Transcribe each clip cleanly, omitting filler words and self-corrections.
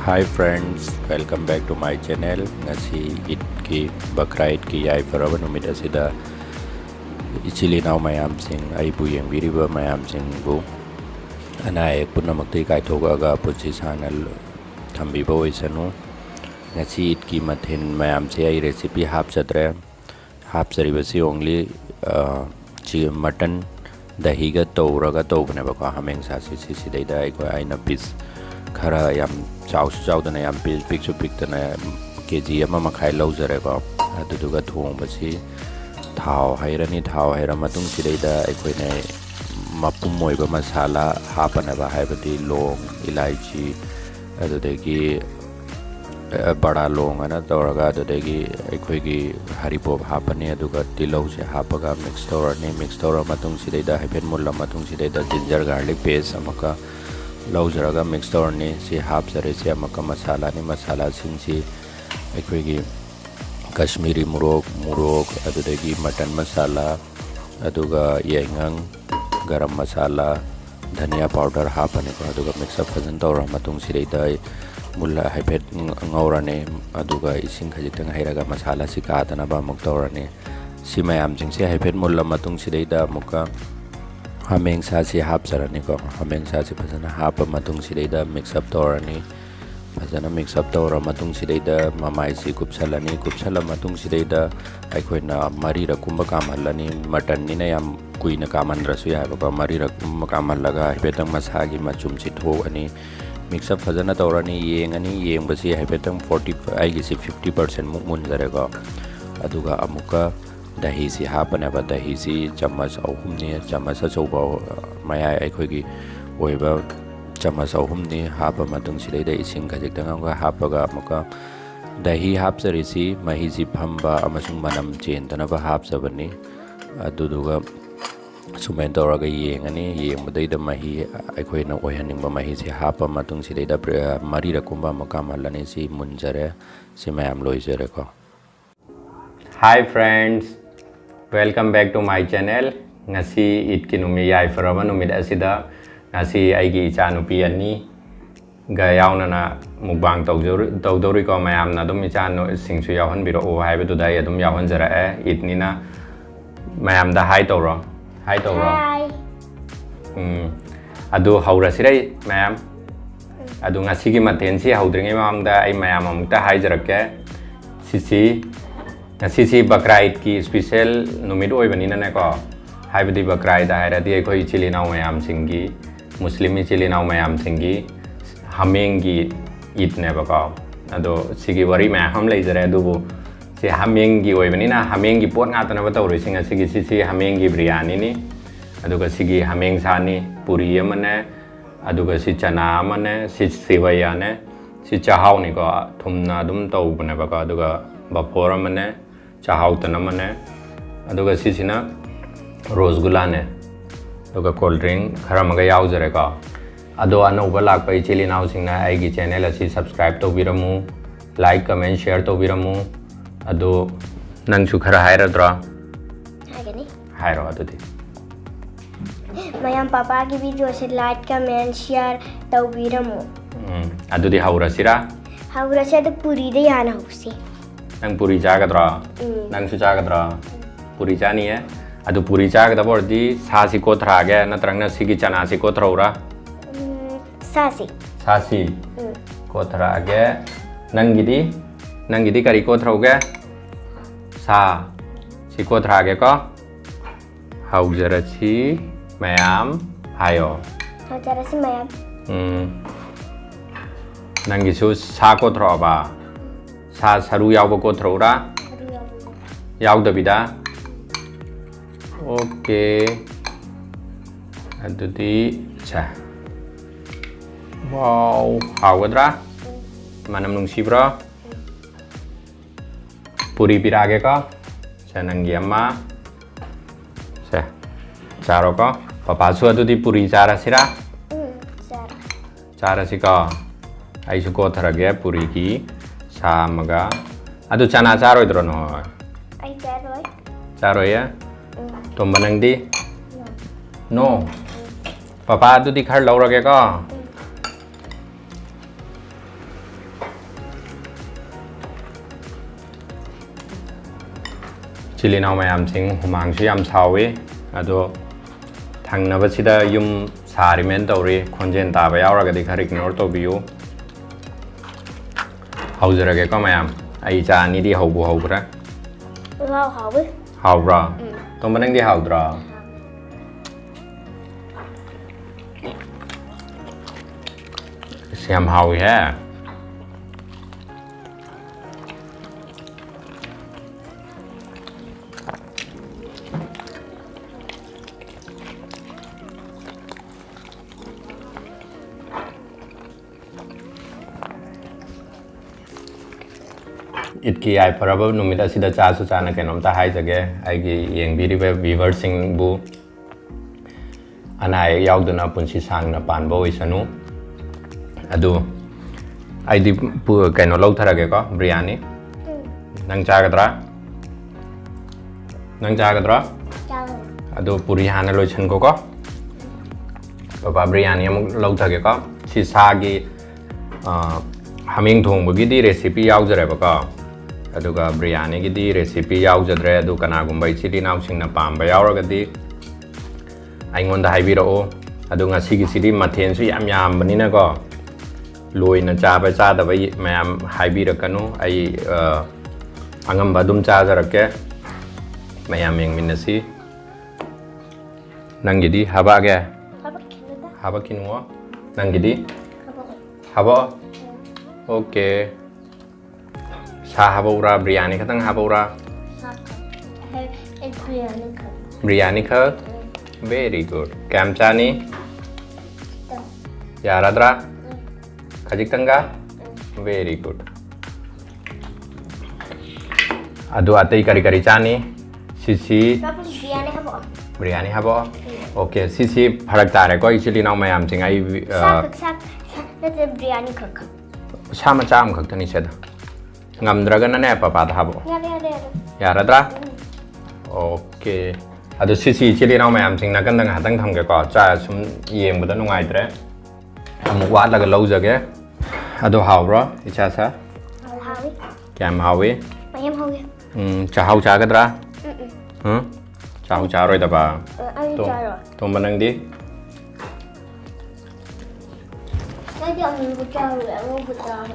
Hi friends, welcome back to my channel. Ngasi Eid ki Bakra Eid ki yai faraba numit asida ichilinaw mayam sing aibu yengbiriba mayam sing bu anai punamakti kaithogaga puchi sanal thambiba oisanu. Ngasi Eid ki mathin mayam se ai recipe hapchadre hapcharibasi only mutton dahi ga tawraga tawbane ba ko hameng sa si sidaida ai ko aina piece खरा याम chaos चाउदना याम पिक्चु पिक्तना KG अमा मखाइ लौजरेको अदुदुगा थोंबसी थाव हैरनी थाव हैरा मतुंग सिदैदा अखोइने मपुम मोइबा मसाला हापनबा हाइबदी लोंग इलायची अदुदगी बड़ा लोंग अना तौरगा अदुदगी अखोइगी हरिपोप हापने अदुगा तिलौसे हापगा mix तौरा मतुंग सिदैदा hyphen मुल्ला मतुंग सिदैदा ginger garlic paste अमका लौजरगा mix तौरनी सी हापजरे से अमका मसाला नि मसाला सिंसी अखोइगी कश्मीरी मुरोक अदुदगी मटन मसाला अदुगा येंगंग गरम मसाला धनिया पाउडर हापने को अदुगा मिक्स अप फजन तौरा मतुंग सिदैदा मुल्ला हाइफेट ngौराने अदुगा इसिंग खजितंग हैरगा मसाला सि कादना बा मुक तौराने सि मयाम जिंगसे हाइफेट मुल्ला मतुंग सिदैदा मुका hameng sa si hapjarani ko hameng sa si phajana hapa matung sidaida mix up torani phajana mix up tora matung sidaida mamai si kupsala matung sidaida aikoina mari ra kumba kamalani mutton ni na yam kuina kaman rasu ya ba mari ra kumba kamal laga hebetang masagi machum si tho ani mix up phajana torani yeng basi hebetang 40 ai gi si 50% muk mun jare ko aduga amuka dahi si hapane ba dahi si chamas ahumni chamas achouba maya akhoi oiba chamas ahumni hapa matung sidaida ising khajikta nga hapaga muka dahi hapsari si mahi si phamba amasung manam chentana ba hapsabani aduduga sumen toraga yengani yengbadeida mahi akhoi na oihaningba mahi si hapa matung sidaida mari rakumba muka malani si munjare si mayam loijare ko. Hi friends, welcome back to my channel. Ngasi Eid ki numi yai faraba numit asida ngasi aigi icha nupi ani ga yauna na mukbang tawdori ko mayam na dum icha no singsu yawan biro o haibe tu dai adum yawan jara Eid ni na mayam da hi tawro hi adu haura sirai mayam adu ngasi ki mathen si haudringi mam da ai mayam amukta hi jarake sisi Sisi Bakra Eid ki special numit oibanina ne ko haibadi Bakra Eid hairadi ekhoi chilinaw mayam singi muslimi chilinaw mayam singi hamengi Eid ne ba ko ado sigi wari mayam leijare adubu si hamengi oibanina hamengi pot ngatana ba tawroi singa sisi hamengi biryani ni aduga sigi hameng sani puri amane aduga si chana amane si sewaya ne si chahau ni ko thumna dum tawbane ba ko aduga bapor amane chahau tanamane aduga sisina rosgulla ne aduga cold drink khara maga yaujare ka ado anauba lakpa ichili naw singna aigi channel asi subscribe tobiramu like comment share tobiramu ado nangsu khara hairadra hagani hairo adudi mayam papa ki video se like comment share tobiramu adudi haura sira se to puri de yana hosi nang puri chagadra nang su chagadra puri chani hai adu puri chagada bordi sa si kothra ge natrang na sigi chana si kothraura sasi kothra ge nangidi kari kothroge sa si kothra ge ko haujara si mayam hayo haujara si mayam nangi su sa kothra ba sa saru yauba kothraura yaudabida okay adudi cha wow hawadra manam nungsibra puri pirage ka chanangi amma sa charo ka papa su adudi puri chara sira chara sika aisu kothrage puri ki Samaga, adu chana charo idro no. Ai charoi. Charo ya? Tumbanang di? No. Papa adu di khar laura ke ka? chili nào mày am chính mang suy am sao ấy ado thằng nào bớt xíu yum sari men tàu ri khonjen ta bay ra cái đi khai ignore tàu biu hậu giờ cái có mày am ai cha ni đi hậu bu hậu ra Wow, hảo với. hậu ra tao mình đang đi hậu ra xem hậu ha itki ai parabal numida sida cha su cha na kenom ta hai jage ai gi yeng bi ribe viewing bu anai yaw duna punsi sang na pan bo isanu adu ai di pu keno lau thara ge ko biryani nang cha gadra Chào. adu puri hana lo chen ko baba biryani am lau thage ko si sa gi haming thong bu gi di recipe yaw jare ba ko aduga biryani gi di recipe yaw jadre adu kana gumbai chili naw sing na pam ba yaw ra di ai ngon da hai bi ro adu nga si gi sidi mathen su yam yam bani na ko loi na cha ba cha da bai mayam hai bi ra kanu ai angam ba dum cha jara ke mayam yang min si nang gi di haba ge haba kinwa nang gi di haba okay sa habura biryani katang habura biryani kha very good kamchani yaradra khajik tanga very good adu atai kari kari chani sisi biryani habo okay sisi pharak tare ko actually now mayam chingai That's biryani cook. sama cham khak tani seda ngamdraga na ne papa da habo Yeah. yaradra okay adu sisi chili now mayam ching na kan dang hatang tham ge ko cha sum yeng bu da nungai tre amu wa la ga lau jage adu haw ro icha sa Hảo với. kam hawi Mày em không biết. cha haw cha gadra cha haw cha roi da ba Anh to trai rồi. to manang di Cái gì mình cũng trai rồi, em cũng trai.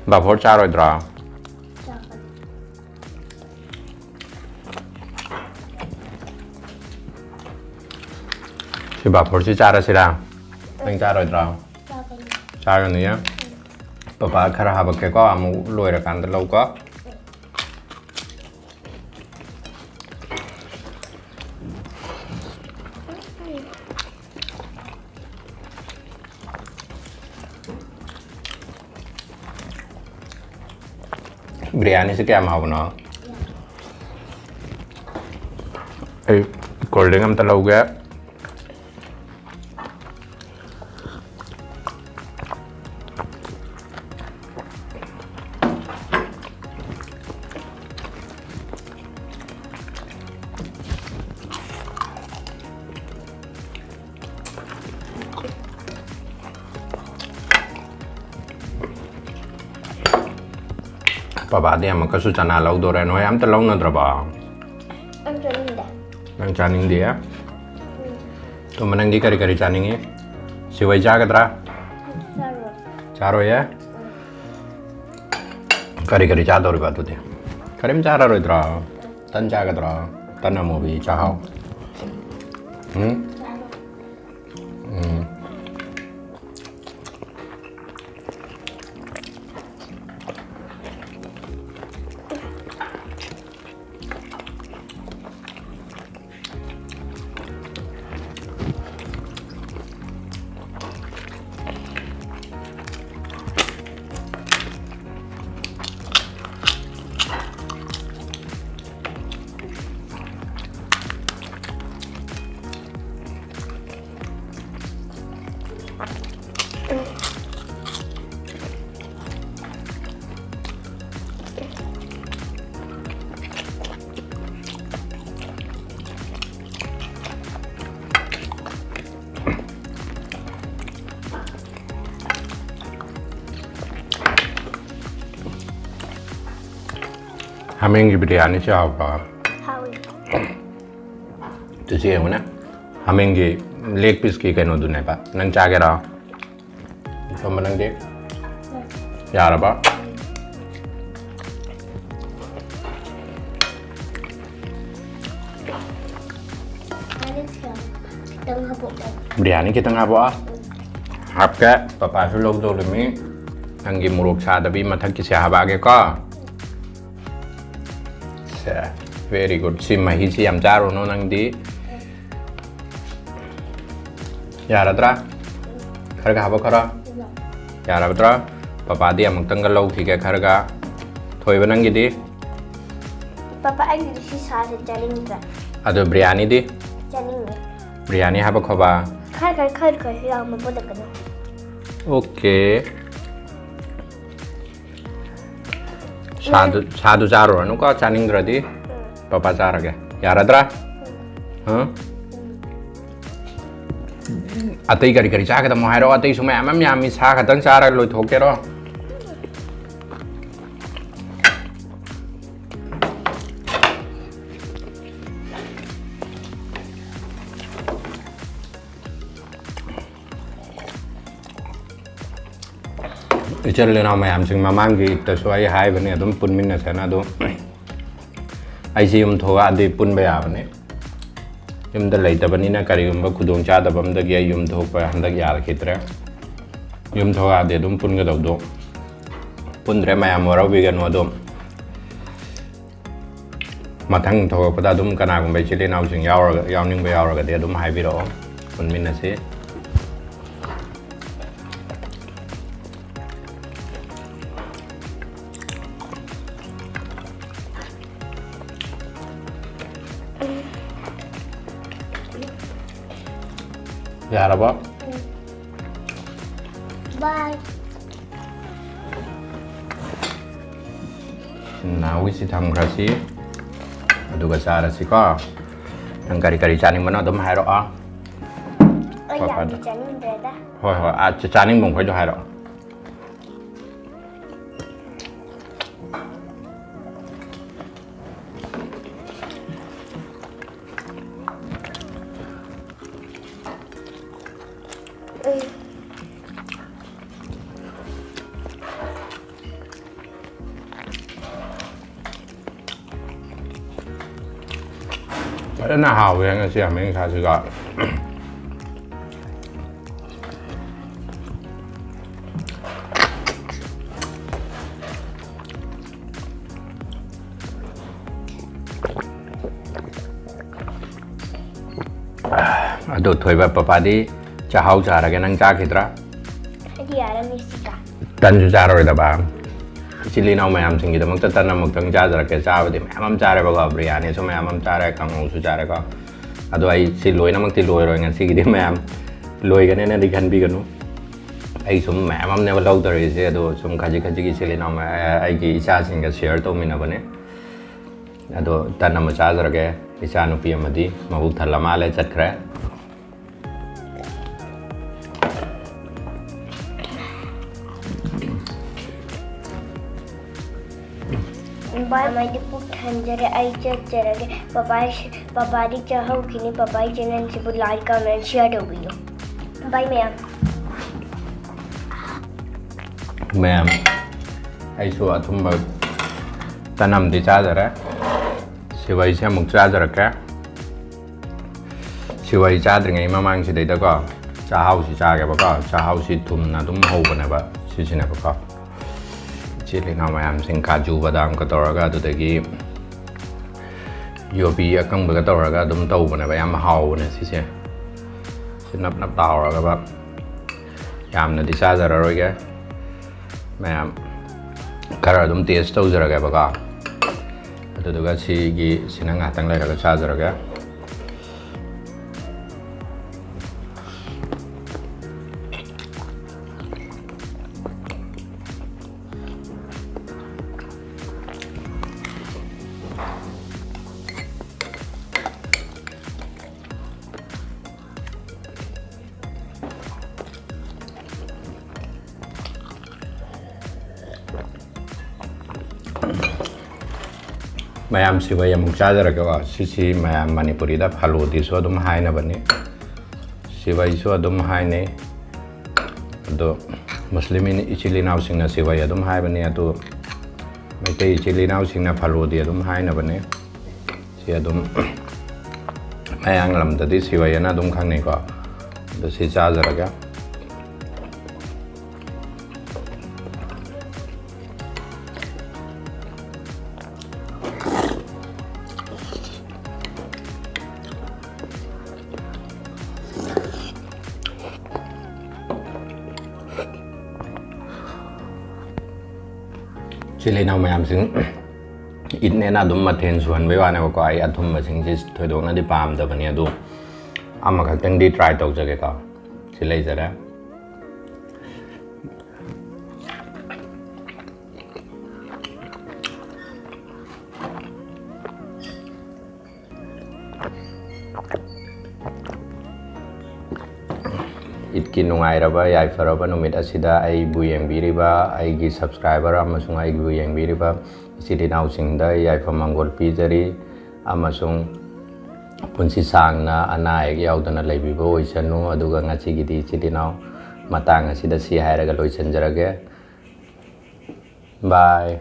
ba phor cha roi dra si ba phor si cha ra si ra nang cha roi dra cha ra ni ya papa khara ha ba ke ko amu loi ra kan da lau ko biryani se kya mau no ai cold drink am ta lau ga papa dia maka su chana lau do re no am ta lau na dra ba Em cho mình đã. nang chaning dia to manang di kari kari chaning e siwai cha gadra Trai rồi. charo ya kari kari cha do ri ba tu dia karim cha ra roi dra tan cha gadra tan na mo bi cha hao 하밍기 비리아니 샤오바. 하위. तुझे हो ना हमेंगे leg piece की कहनो दुने बा नंग चागे रहा तो मनंग दे यार बा Ini siapa? Tengah bukan. Biryani की तंगा बा आपका पापा से लोग दो लमी नंगी मुरुक साथ अभी मथक की सेहा बागे का से वेरी गुड सी मही सी हम चारों नो नंग दी यार अतरा खर का हवा खरा यार अतरा पापा दी हम तंगल लोग ठीक है खर का थोड़ी बनंगी दी Papa anh di sini sahaja jaring ni. अदो बिरयानी दी Jaring ni. बिरयानी हवा खबा Kar yang membuat kena. Okay साधु चारो हनु का चानिंग रदी पापा चार के यार अदरा हाँ अतई करी करी चाह के तम हायरो अतई सुमे एमएम यामी सा खतंग चार लोई थोके रो इचल लेना मैं हम सिंह मामांग की तस्वाई हाय बने तुम पुन मिन्ना से ना दो ऐसी हम थोड़ा आदि पुन बया बने युम द लेते बनी ना करी युम खुदों चाह तब हम द गया युम थोक पर हम द यार खितरे युम थोड़ा आदि तुम पुन के दो पुन रे मैं हम भी गन वो मथंग थोक पता तुम कना गुम बेचले ना उसिंग यावनिंग बे यावर दे तुम हाय भी रहो पुन मिन्ना से यार अब Bye. नाउ इसी थम खसी अदुगा चारसी को नंग करी करी चानिंग बना तुम हायरो आ Oh ya, di jaring beda. होय होय आज चानिंग बंग जो हायरो那好，我那是没开始个。अदो थोई बा पापा दी चाहाउ चाह रहा नंग चाह खितरा Dia ada misika. तन जो चाह रहा दबा इसीलिए ना मैं हम सिंगी तो मग तन मग तंग चाह रहा के चाह बदे मैं हम चाह रहे बगा बिरयानी सो मैं हम चाह रहे कंग उस चाह रहे का अदो आई सी लोई ना मग ती लोई रोएंगे सी की मैं हम लोई करने ना दिखन भी करूँ आई सुम मैं हम ने वाला उधर इसे अदो सुम खाजी खाजी की इसीलिए ना मैं आई की इच्छा सिंगे शेयर तो मिना बने अदो तन हम चाह रहा के इच्छा नुपी मदी महू थल्ला माले चक्र Bye. Di putan jere aja jere ke papa di jauh kini papa jangan sebut like comment share the video. Bye ma'am. Ma'am ऐसो अथुम तनम दी चार्जर है सिवाई से मुक चार्जर रखे सिवाई चार्जर नहीं ममांग से देता का चाहाउ से चागे बका चाहाउ से तुम ना तुम हो बने बा सिचने बका चिली ना मैम सिंह काजू बादाम का तौरगा दुदगी योबी अकंग बका तौरगा तुम तौ बने बा याम हाउ बने सिचे सिनप नप तौरगा बा याम न दी चार्जर रोगे मैम खरा तुम टेस्ट तो जरा गया बका तो का सी सिनंग हातंग लेरगा चार्जर गया mayam siwai amuk chajaraga sisi mayam Manipuri da phalodi so adum haina bani siwai so adum haine do muslimin ichili naw singna siwai adum hai bani atu maitai ichili naw singna phalodi adum haina bani si adum mayang lam da di siwai na adum khang nei ko do si chajaraga chili nào mayam sing ít nên là đúng mà thêm xuân với bạn nào có ai ăn thum mà sing chỉ thôi đó nó đi bám được vậy đó ăn mà các đi try tàu cho cái có chỉ lấy ra đó itkin nungai raba yai faraba numit asida ai buyang biriba ai gi subscriber amasung ai buyang biriba isidi naw singda yai famangol pijari amasung punsi sangna anai yaudana leibiba oisanu aduga ngachi gidi isidi naw matang asida si hairaga loisanjarage bye.